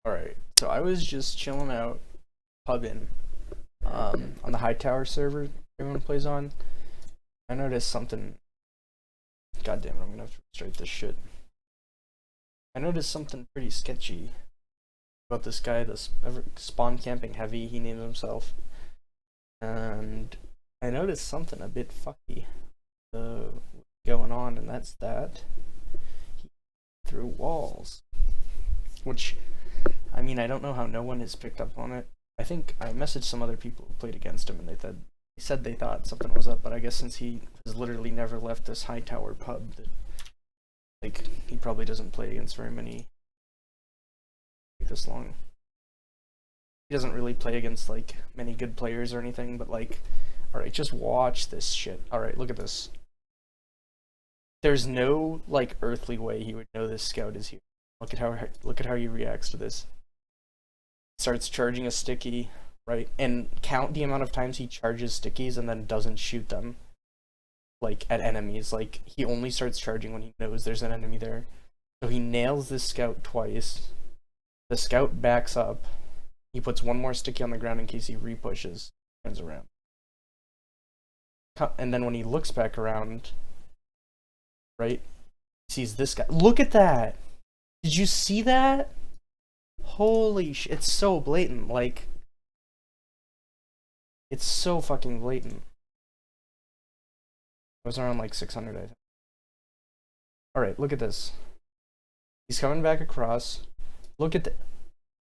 Alright, so I was just chilling out, pubbing, on the Hightower server everyone plays on. I noticed something. God damn it, I'm gonna have to restart this shit. I noticed something pretty sketchy about this guy, this spawn camping heavy, he named himself. And I noticed something a bit fucky going on, and that's that he threw walls. Which, I mean, I don't know how no one has picked up on it. I think I messaged some other people who played against him, and they said they thought something was up. But I guess since he has literally never left this Hightower pub, that like he probably doesn't play against very many this long. He doesn't really play against like many good players or anything. But like, all right, just watch this shit. All right, look at this. There's no like earthly way he would know this scout is here. Look at how he reacts to this. Starts charging a sticky, right? And count the amount of times he charges stickies and then doesn't shoot them. Like at enemies. Like he only starts charging when he knows there's an enemy there. So he nails this scout twice. The scout backs up. He puts one more sticky on the ground in case he repushes. Turns around. And then when he looks back around, right? He sees this guy. Look at that! Did you see that? Holy shit, it's so blatant, like... It's so fucking blatant. It was around like 600, I think. Alright, look at this. He's coming back across. Look at the...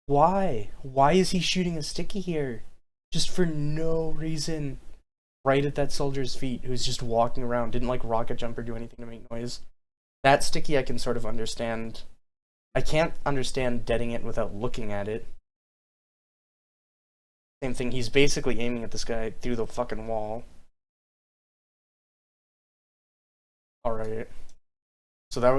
Why? Why is he shooting a sticky here? Just for no reason. Right at that soldier's feet, who's just walking around. Didn't like rocket jump or do anything to make noise. That sticky I can sort of understand. I can't understand deading it without looking at it. Same thing, he's basically aiming at this guy through the fucking wall. Alright. So that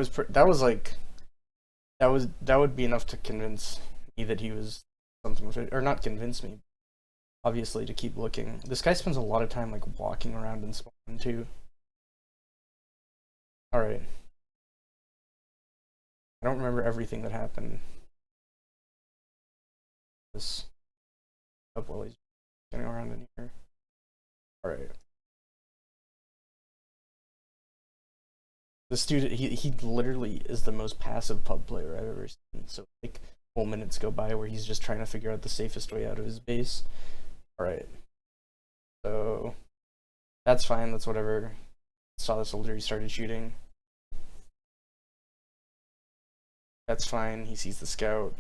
would be enough to convince me that he was something with it. Or not convince me, obviously, to keep looking. This guy spends a lot of time like walking around and spawning too. Alright. I don't remember everything that happened. This up while he's getting around in here. Alright. This dude, he literally is the most passive pub player I've ever seen. So like whole minutes go by where he's just trying to figure out the safest way out of his base. Alright. So that's fine, that's whatever. Saw the soldier, he started shooting. That's fine, he sees the scout.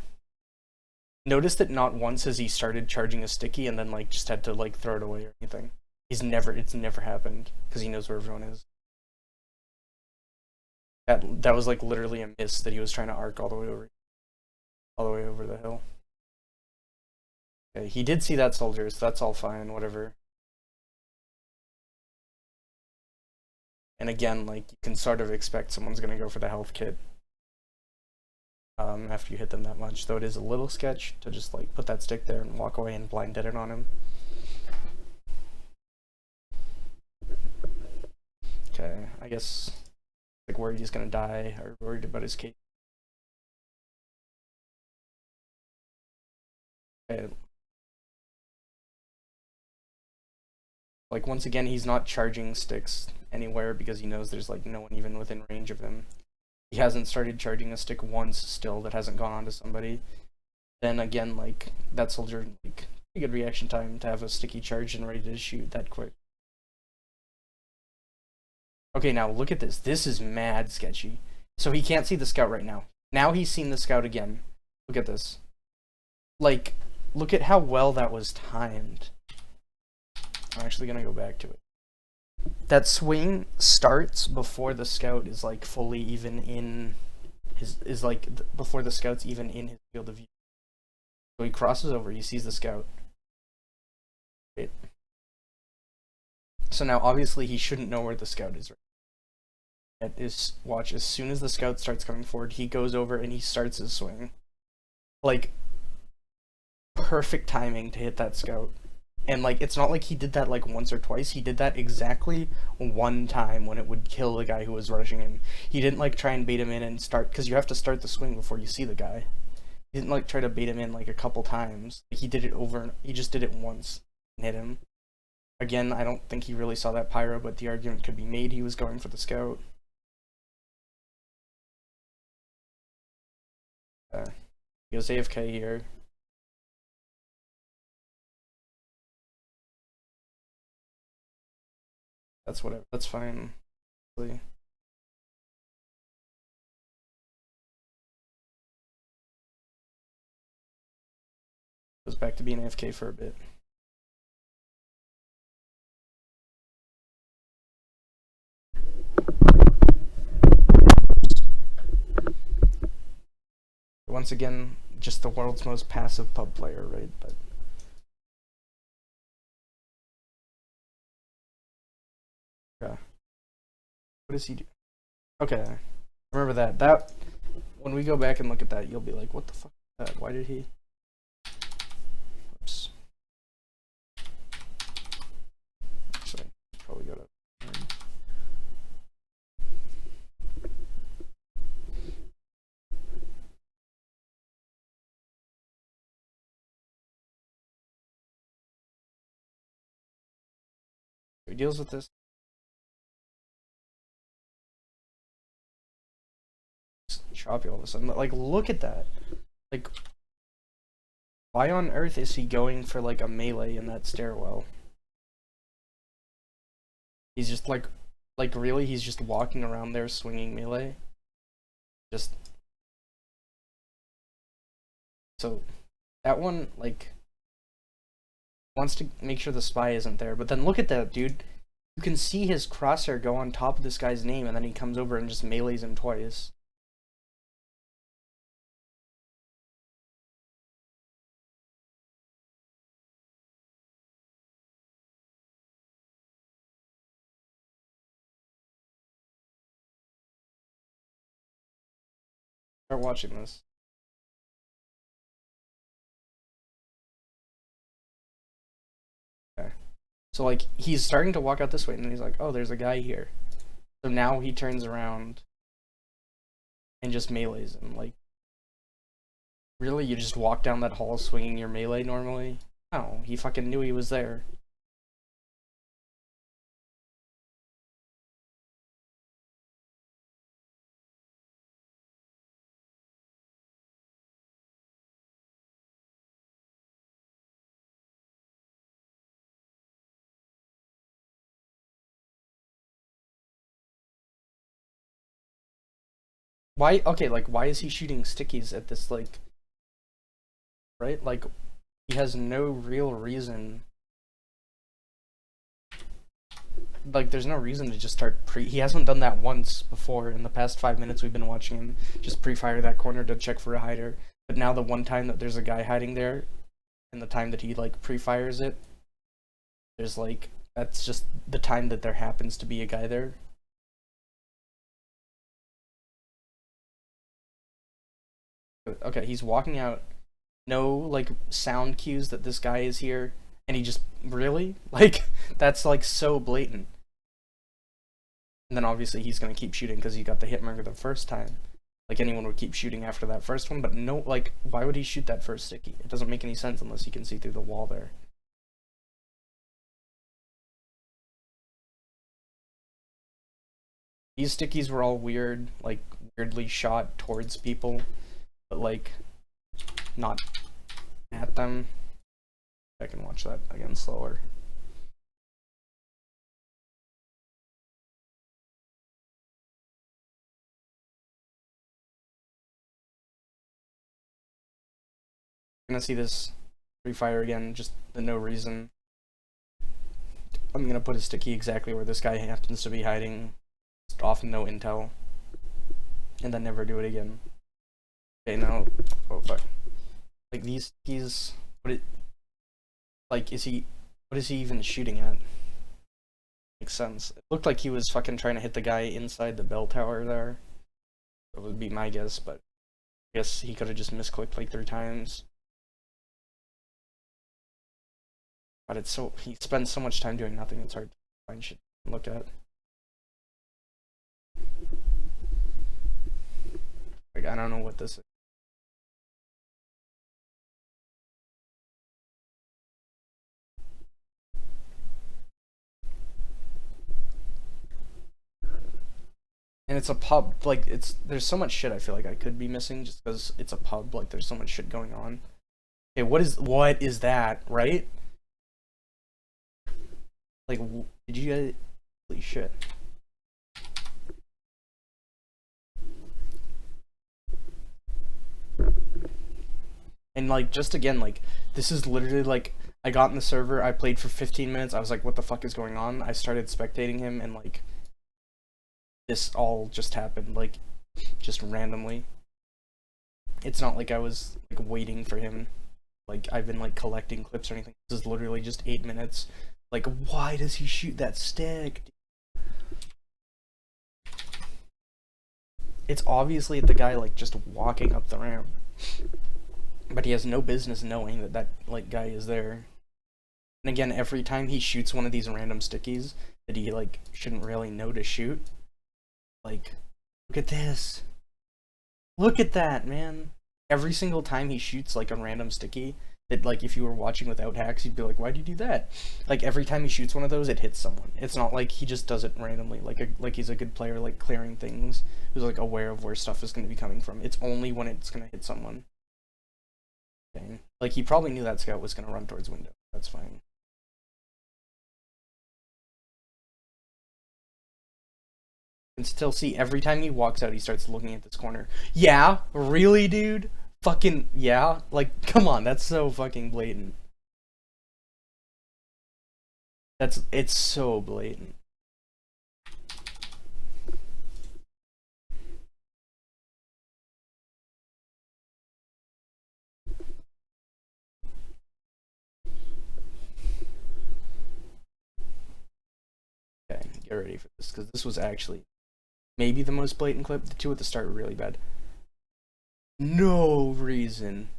Notice that not once has he started charging a sticky and then like just had to like throw it away or anything. It's never happened because he knows where everyone is. That was like literally a miss that he was trying to arc all the way over the hill. Okay, he did see that soldier, so that's all fine, whatever. And again, like you can sort of expect someone's gonna go for the health kit. After you hit them that much, though it is a little sketch to just like put that stick there and walk away and blind dead it on him. Okay, I guess like worried he's gonna die or worried about his case. Okay. Like once again, he's not charging sticks anywhere because he knows there's like no one even within range of him. He hasn't started charging a stick once still that hasn't gone on to somebody. Then again, like that soldier, like pretty good reaction time to have a sticky charged and ready to shoot that quick. Okay, now look at this. This is mad sketchy. So he can't see the scout right now. Now he's seen the scout again. Look at this. Like, look at how well that was timed. I'm actually gonna go back to it. That swing starts before the scout is like fully even in his before the scout's even in his field of view. So he crosses over, he sees the scout. Right. So now obviously he shouldn't know where the scout is. Right? Watch, as soon as the scout starts coming forward, he goes over and he starts his swing. Like perfect timing to hit that scout. And like it's not like he did that like once or twice, he did that exactly one time when it would kill the guy who was rushing him. He didn't like try and bait him in and start, because you have to start the swing before you see the guy. He didn't like try to bait him in like a couple times. Like, he did it over and he just did it once and hit him. Again, I don't think he really saw that pyro, but the argument could be made he was going for the scout. He goes AFK here. That's whatever. That's fine. Goes back to being AFK for a bit. Once again, just the world's most passive pub player, right? But yeah. What does he do? Okay. Remember that. That when we go back and look at that, you'll be like, what the fuck is that? Why did he? Oops. Actually, probably go to he deals with this. Choppy all of a sudden. Like, look at that. Like, why on earth is he going for like a melee in that stairwell? He's just like really? He's just walking around there swinging melee? Just. So, that one, like, wants to make sure the spy isn't there, but then look at that, dude. You can see his crosshair go on top of this guy's name, and then he comes over and just melees him twice. Start watching this. Okay. So, like, he's starting to walk out this way, and then he's like, oh, there's a guy here. So now he turns around and just melees him. Like, really? You just walk down that hall swinging your melee normally? No, he fucking knew he was there. Why? Okay, like, why is he shooting stickies at this, like, right? Like, he has no real reason. Like, there's no reason to just start he hasn't done that once before in the past 5 minutes we've been watching him just pre-fire that corner to check for a hider. But now the one time that there's a guy hiding there, and the time that he, like, pre-fires it, there's, like, that's just the time that there happens to be a guy there. Okay, he's walking out. No, like, sound cues that this guy is here, and he just really like that's like so blatant. And then obviously he's gonna keep shooting because he got the hit marker the first time. Like, anyone would keep shooting after that first one, but no, like, why would he shoot that first sticky? It doesn't make any sense unless he can see through the wall there. These stickies were all weird, like, weirdly shot towards people, but, like, not at them. I can watch that again slower. I'm gonna see this refire again, just for no reason. I'm gonna put a sticky exactly where this guy happens to be hiding, just off no intel, and then never do it again. Okay, now, oh fuck. Like, these stickies, what it, like, what is he even shooting at? Makes sense. It looked like he was fucking trying to hit the guy inside the bell tower there. That would be my guess, but I guess he could have just misclicked like 3 times. But it's so, he spends so much time doing nothing, it's hard to find shit to look at. Like, I don't know what this is. And it's a pub. Like, there's so much shit I feel like I could be missing just because it's a pub. Like, there's so much shit going on. Okay, what is that? Right? Like, did you guys? Holy shit! And like, just again, like, this is literally like, I got in the server, I played for 15 minutes. I was like, what the fuck is going on? I started spectating him, and like, this all just happened, like, just randomly. It's not like I was like waiting for him. Like, I've been like collecting clips or anything. This is literally just 8 minutes. Like, why does he shoot that stick? It's obviously the guy like just walking up the ramp, but he has no business knowing that that like guy is there. And again, every time he shoots one of these random stickies that he like shouldn't really know to shoot, like, look at this. Look at that, man. Every single time he shoots like a random sticky, that like if you were watching without hacks, you'd be like, why'd you do that? Like every time he shoots one of those, it hits someone. It's not like he just does it randomly, like he's a good player, like clearing things, who's like aware of where stuff is going to be coming from. It's only when it's going to hit someone. Okay. Like he probably knew that scout was going to run towards window. That's fine. And still see every time he walks out, he starts looking at this corner. Yeah, really, dude? Fucking yeah? Like, come on, that's so fucking blatant. It's so blatant. Okay, get ready for this, because this was actually maybe the most blatant clip. The two at the start were really bad. No reason.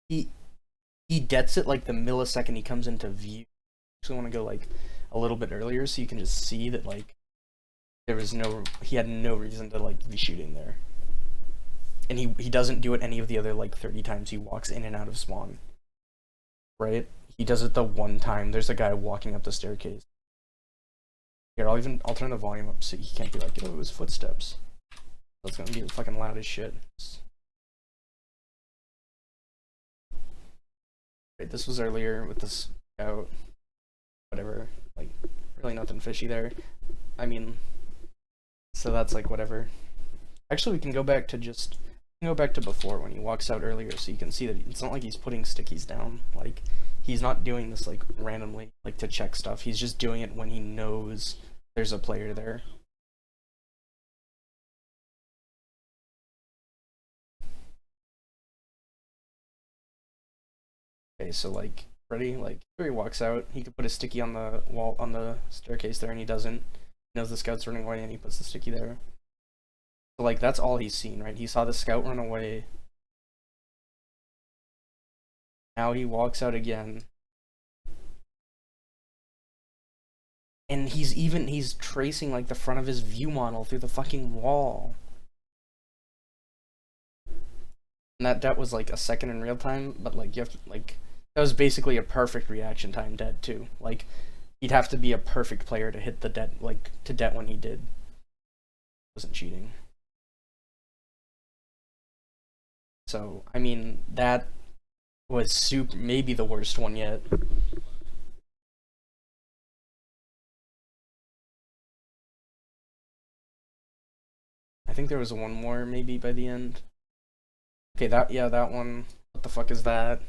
He he gets it like the millisecond he comes into view. So I want to go like a little bit earlier so you can just see that like he had no reason to like be shooting there. And he doesn't do it any of the other like 30 times he walks in and out of spawn. Right? He does it the one time there's a guy walking up the staircase. Here, I'll turn the volume up so he can't be like, oh, it was footsteps. That's gonna be fucking loud as shit. Right, this was earlier with this scout. Whatever. Like, really nothing fishy there. I mean, so that's like whatever. Actually, we can go back to before when he walks out earlier, so you can see that it's not like he's putting stickies down. Like, he's not doing this like randomly, like to check stuff. He's just doing it when he knows there's a player there. Okay, so like, ready? Like, here he walks out. He could put a sticky on the wall on the staircase there, and he doesn't. He knows the scout's running away, and he puts the sticky there. So like, that's all he's seen, right? He saw the scout run away. Now he walks out again. And he's tracing like the front of his view model through the fucking wall. And that was like a second in real time, but like you have to like that was basically a perfect reaction time dead too. Like he'd have to be a perfect player to hit the dead like to debt when he did. Wasn't cheating. So I mean that was super maybe the worst one yet. I think there was one more maybe by the end. Okay, that one. What the fuck is that?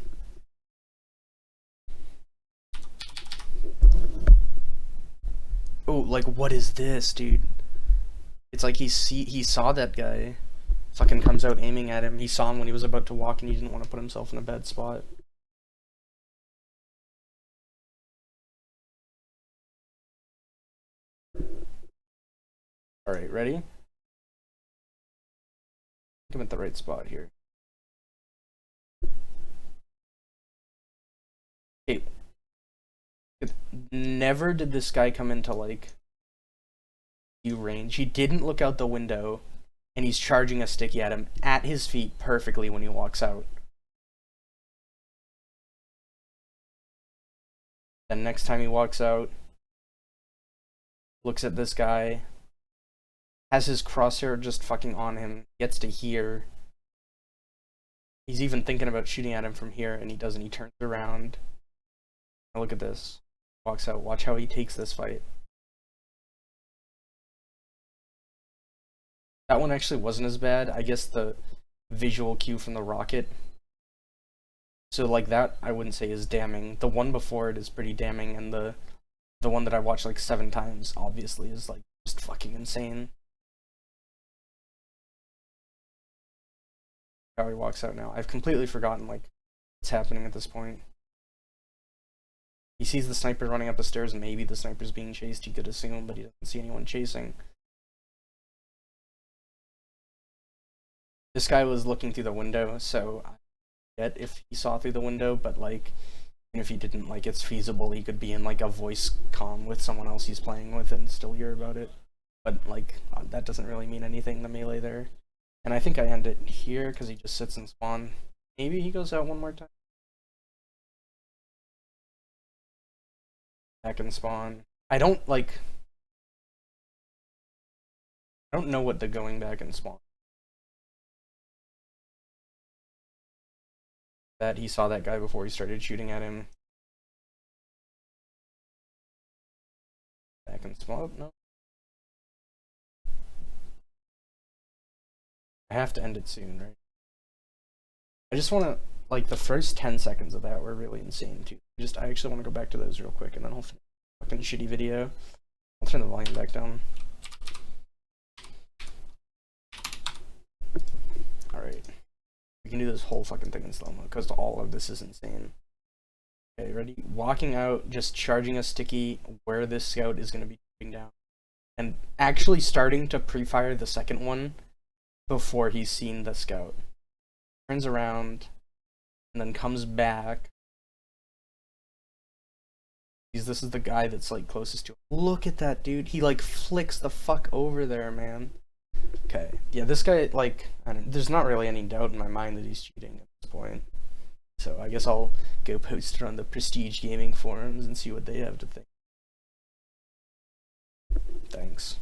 Oh, like what is this, dude? It's like he saw that guy. Fucking comes out aiming at him. He saw him when he was about to walk and he didn't want to put himself in a bad spot. Alright, ready? I think I'm at the right spot here. Hey. Never did this guy come into like view range. He didn't look out the window and he's charging a sticky at him at his feet perfectly when he walks out. Then next time he walks out, looks at this guy, has his crosshair just fucking on him, gets to here. He's even thinking about shooting at him from here, and he doesn't. He turns around. Now look at this. Walks out. Watch how he takes this fight. That one actually wasn't as bad. I guess the visual cue from the rocket. So like that, I wouldn't say is damning. The one before it is pretty damning, and the one that I watched like 7 times, obviously, is like just fucking insane. How he walks out now. I've completely forgotten like what's happening at this point. He sees the sniper running up the stairs, and maybe the sniper's being chased, you could assume, but he doesn't see anyone chasing. This guy was looking through the window, so I get if he saw through the window, but like, even if he didn't, like, it's feasible he could be in like a voice comm with someone else he's playing with and still hear about it. But like, that doesn't really mean anything, the melee there. And I think I end it here because he just sits in spawn. Maybe he goes out one more time. Back in spawn. I don't know what the going back in spawn. That he saw that guy before he started shooting at him. Back in spawn. No. I have to end it soon, right? I just want to, like, the first 10 seconds of that were really insane too. I actually want to go back to those real quick, and then I'll finish the fucking shitty video. I'll turn the volume back down. Alright. We can do this whole fucking thing in slow-mo, because all of this is insane. Okay, ready? Walking out, just charging a sticky where this scout is going to be shooting down. And actually starting to pre-fire the second one before he's seen the scout. Turns around, and then comes back. This is the guy that's like closest to him. Look at that, dude. He like flicks the fuck over there, man. Okay, yeah, this guy, like, there's not really any doubt in my mind that he's cheating at this point. So I guess I'll go post it on the Prestige Gaming forums and see what they have to think. Thanks.